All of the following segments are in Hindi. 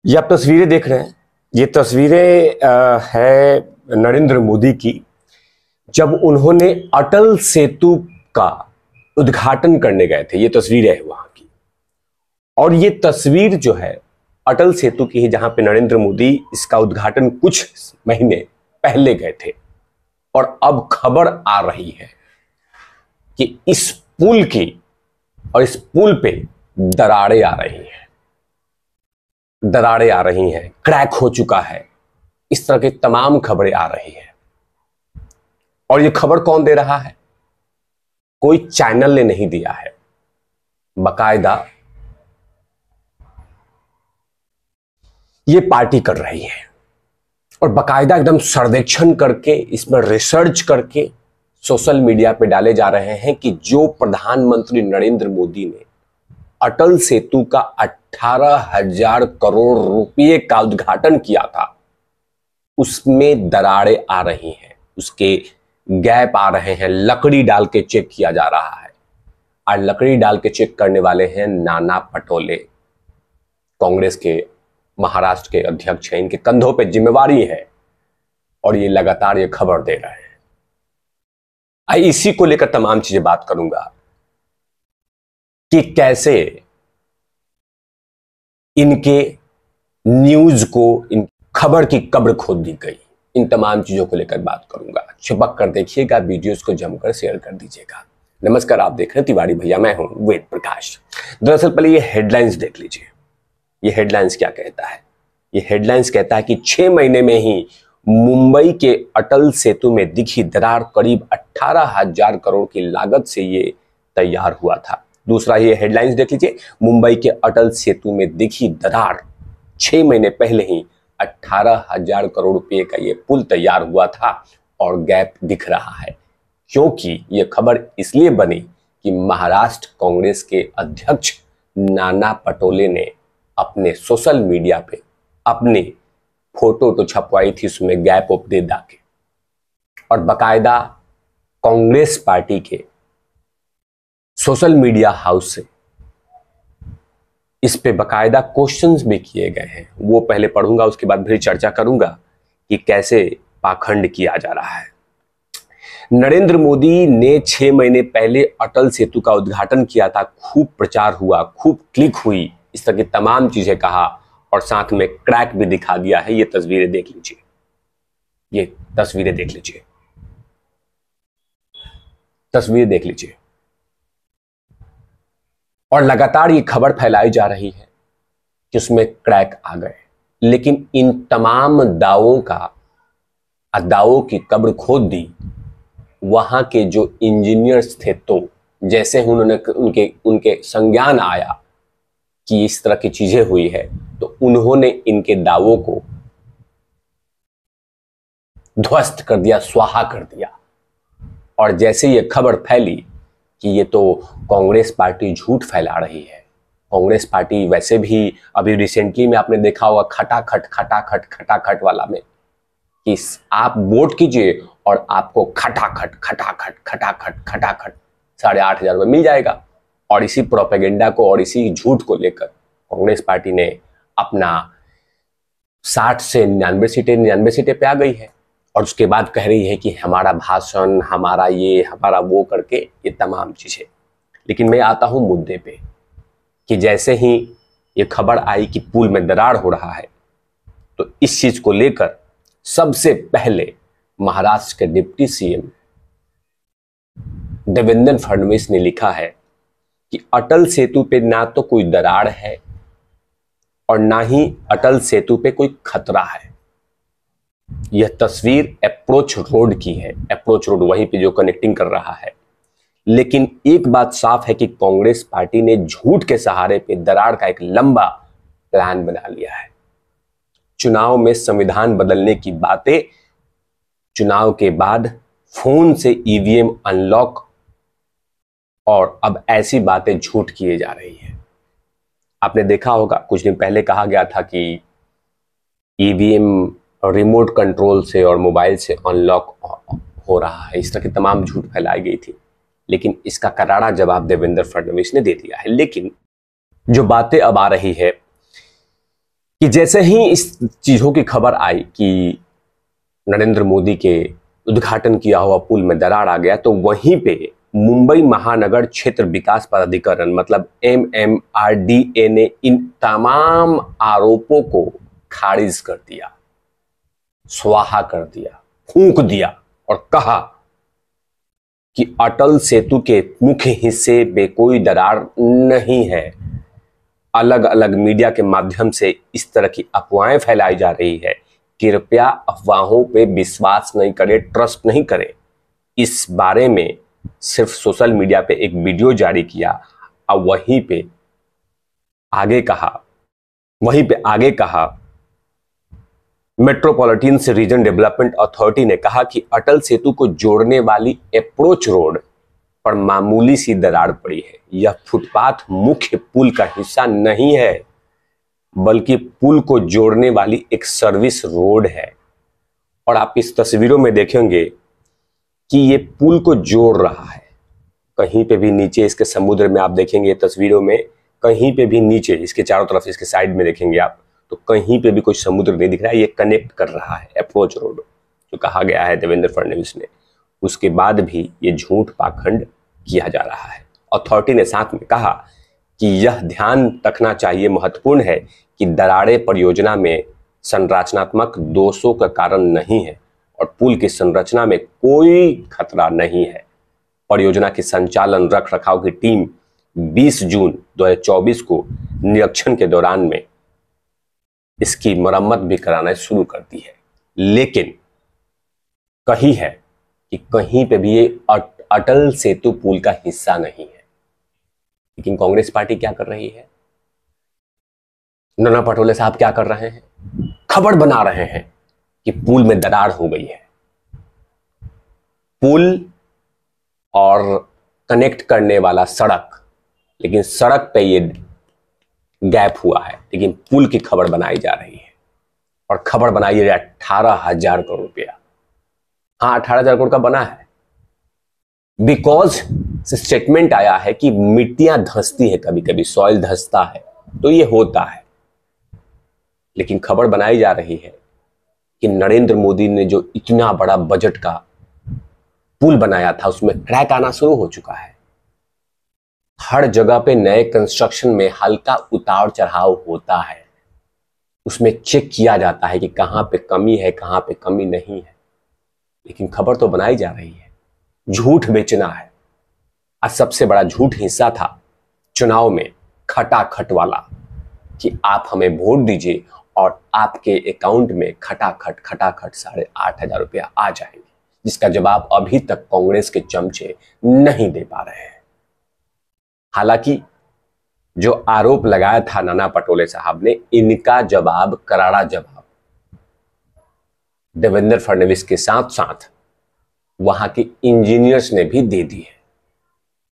ये आप तस्वीरें देख रहे हैं। ये तस्वीरें है नरेंद्र मोदी की, जब उन्होंने अटल सेतु का उद्घाटन करने गए थे। ये तस्वीरें है वहां की, और ये तस्वीर जो है अटल सेतु की है, जहां पे नरेंद्र मोदी इसका उद्घाटन कुछ महीने पहले गए थे। और अब खबर आ रही है कि इस पुल की और इस पुल पे दरारें आ रही हैं, दरारें आ रही हैं, क्रैक हो चुका है। इस तरह की तमाम खबरें आ रही हैं। और ये खबर कौन दे रहा है? कोई चैनल ने नहीं दिया है, बाकायदा ये पार्टी कर रही है। और बाकायदा एकदम सर्वेक्षण करके, इसमें रिसर्च करके सोशल मीडिया पे डाले जा रहे हैं कि जो प्रधानमंत्री नरेंद्र मोदी ने अटल सेतु का 18,000 करोड़ रुपए का उद्घाटन किया था, उसमें दरारें आ रही हैं, उसके गैप आ रहे हैं। लकड़ी डाल के चेक किया जा रहा है। और लकड़ी डाल के चेक करने वाले हैं नाना पटोले, कांग्रेस के महाराष्ट्र के अध्यक्ष हैं। इनके कंधों पे जिम्मेवारी है और ये लगातार ये खबर दे रहे हैं। इसी को लेकर तमाम चीजें बात करूंगा कि कैसे इनके न्यूज को, इन खबर की कब्र खोद दी गई। इन तमाम चीजों को लेकर बात करूंगा। चिपक कर देखिएगा, वीडियोस को जमकर शेयर कर दीजिएगा। नमस्कार, आप देख रहे हैं तिवारी भैया, मैं हूं वेद प्रकाश। दरअसल पहले ये हेडलाइंस देख लीजिए। ये हेडलाइंस क्या कहता है? ये हेडलाइंस कहता है कि 6 महीने में ही मुंबई के अटल सेतु में दिखी दरार, करीब 18,000 करोड़ की लागत से ये तैयार हुआ था। दूसरा ये हेडलाइंस देख लीजिए, मुंबई के अटल सेतु में दिखी दरार, 6 महीने पहले ही 18,000 करोड़ रुपए का ये पुल तैयार हुआ था और गैप दिख रहा है। क्योंकि ये खबर इसलिए बनी कि महाराष्ट्र कांग्रेस के अध्यक्ष नाना पटोले ने अपने सोशल मीडिया पे अपनी फोटो तो छपवाई थी, उसमें गैप ऑफ दे दाके, और बकायदा कांग्रेस पार्टी के सोशल मीडिया हाउस से इस पे बकायदा क्वेश्चंस भी किए गए हैं। वो पहले पढ़ूंगा, उसके बाद फिर चर्चा करूंगा कि कैसे पाखंड किया जा रहा है। नरेंद्र मोदी ने 6 महीने पहले अटल सेतु का उद्घाटन किया था, खूब प्रचार हुआ, खूब क्लिक हुई, इस तरह की तमाम चीजें कहा और साथ में क्रैक भी दिखा दिया है। ये तस्वीरें देख लीजिए, ये तस्वीरें देख लीजिए, तस्वीरें देख लीजिए। और लगातार ये खबर फैलाई जा रही है कि उसमें क्रैक आ गए। लेकिन इन तमाम दावों की कब्र खोद दी वहां के जो इंजीनियर्स थे। तो जैसे ही उनके संज्ञान आया कि इस तरह की चीजें हुई है, तो उन्होंने इनके दावों को ध्वस्त कर दिया, स्वाहा कर दिया। और जैसे ये खबर फैली कि ये तो कांग्रेस पार्टी झूठ फैला रही है, कांग्रेस पार्टी वैसे भी अभी रिसेंटली में आपने देखा होगा खटाखट वाला में कि आप वोट कीजिए और आपको खटाखट 8,500 रुपये मिल जाएगा। और इसी प्रोपेगेंडा को और इसी झूठ को लेकर कांग्रेस पार्टी ने अपना 60 से 99 सीटें पे आ गई है। और उसके बाद कह रही है कि हमारा भाषण, हमारा ये, हमारा वो करके ये तमाम चीजें। लेकिन मैं आता हूं मुद्दे पे कि जैसे ही ये खबर आई कि पुल में दरार हो रहा है, तो इस चीज को लेकर सबसे पहले महाराष्ट्र के डिप्टी सीएम देवेंद्र फडणवीस ने लिखा है कि अटल सेतु पे ना तो कोई दरार है और ना ही अटल सेतु पे कोई खतरा है। यह तस्वीर अप्रोच रोड की है, अप्रोच रोड वहीं पे जो कनेक्टिंग कर रहा है। लेकिन एक बात साफ है कि कांग्रेस पार्टी ने झूठ के सहारे पे दरार का एक लंबा प्लान बना लिया है। चुनाव में संविधान बदलने की बातें, चुनाव के बाद फोन से ईवीएम अनलॉक, और अब ऐसी बातें झूठ किए जा रही है। आपने देखा होगा कुछ दिन पहले कहा गया था कि ईवीएम रिमोट कंट्रोल से और मोबाइल से अनलॉक हो रहा है। इस तरह की तमाम झूठ फैलाई गई थी, लेकिन इसका करारा जवाब देवेंद्र फडणवीस ने दे दिया है। लेकिन जो बातें अब आ रही है कि जैसे ही इस चीजों की खबर आई कि नरेंद्र मोदी के उद्घाटन किया हुआ पुल में दरार आ गया, तो वहीं पे मुंबई महानगर क्षेत्र विकास प्राधिकरण मतलब MMRDA ने इन तमाम आरोपों को खारिज कर दिया, स्वाहा कर दिया, फूंक दिया और कहा कि अटल सेतु के मुख्य हिस्से में कोई दरार नहीं है। अलग अलग मीडिया के माध्यम से इस तरह की अफवाहें फैलाई जा रही है। कृपया अफवाहों पे विश्वास नहीं करें, ट्रस्ट नहीं करें। इस बारे में सिर्फ सोशल मीडिया पे एक वीडियो जारी किया और वहीं पे आगे कहा मेट्रोपॉलिटन रीजन डेवलपमेंट अथॉरिटी ने कहा कि अटल सेतु को जोड़ने वाली अप्रोच रोड पर मामूली सी दरार पड़ी है। यह फुटपाथ मुख्य पुल का हिस्सा नहीं है, बल्कि पुल को जोड़ने वाली एक सर्विस रोड है। और आप इस तस्वीरों में देखेंगे कि ये पुल को जोड़ रहा है। कहीं पे भी नीचे इसके समुद्र में आप देखेंगे तस्वीरों में, कहीं पे भी नीचे इसके चारों तरफ इसके साइड में देखेंगे आप, तो कहीं पे भी कोई समुद्र नहीं दिख रहा है। ये कनेक्ट कर रहा है अप्रोच रोड, जो कहा गया है देवेंद्र फडणवीस ने। उसके बाद भी ये झूठ पाखंड किया जा रहा है। अथॉरिटी ने साथ में कहा कि यह ध्यान रखना चाहिए, महत्वपूर्ण है कि दरारें परियोजना में संरचनात्मक दोषों का कारण नहीं है और पुल की संरचना में कोई खतरा नहीं है। परियोजना की संचालन रख रखाव की टीम 20 जून 2024 को निरीक्षण के दौरान में इसकी मरम्मत भी कराना शुरू कर दी है। लेकिन कही है कि कहीं पे भी ये अटल सेतु पुल का हिस्सा नहीं है। लेकिन कांग्रेस पार्टी क्या कर रही है? नाना पटोले साहब क्या कर रहे हैं? खबर बना रहे हैं कि पुल में दरार हो गई है। पुल और कनेक्ट करने वाला सड़क, लेकिन सड़क पे ये गैप हुआ है, लेकिन पुल की खबर बनाई जा रही है। और खबर बनाई है 18,000 करोड़ रुपया। हाँ, 18,000 करोड़ का बना है बिकॉज स्टेटमेंट आया है कि मिट्टियां धंसती है, कभी कभी सॉइल धंसता है, तो ये होता है। लेकिन खबर बनाई जा रही है कि नरेंद्र मोदी ने जो इतना बड़ा बजट का पुल बनाया था उसमें क्रैक आना शुरू हो चुका है। हर जगह पे नए कंस्ट्रक्शन में हल्का उतार चढ़ाव होता है, उसमें चेक किया जाता है कि कहां पे कमी है, कहां पे कमी नहीं है। लेकिन खबर तो बनाई जा रही है, झूठ बेचना है। आज सबसे बड़ा झूठ हिस्सा था चुनाव में खटाखट वाला कि आप हमें वोट दीजिए और आपके अकाउंट में खटाखट 8,500 रुपया आ जाएंगे, जिसका जवाब अभी तक कांग्रेस के चमचे नहीं दे पा रहे हैं। हालांकि जो आरोप लगाया था नाना पटोले साहब ने, इनका जवाब, करारा जवाब देवेंद्र फडणवीस के साथ साथ वहां के इंजीनियर्स ने भी दे दी है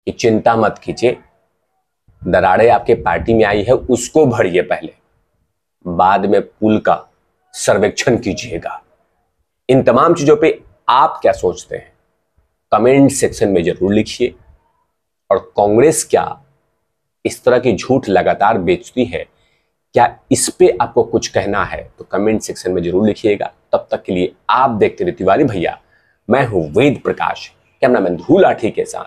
कि चिंता मत कीजिए, दरारें आपके पार्टी में आई है उसको भरिए पहले, बाद में पुल का सर्वेक्षण कीजिएगा। इन तमाम चीजों पे आप क्या सोचते हैं कमेंट सेक्शन में जरूर लिखिए। और कांग्रेस क्या इस तरह की झूठ लगातार बेचती है, क्या इस पे आपको कुछ कहना है तो कमेंट सेक्शन में जरूर लिखिएगा। तब तक के लिए आप देखते रहिए तिवारी भैया। मैं हूं वेद प्रकाश, कैमरामैन ध्रुव लाठी के साथ।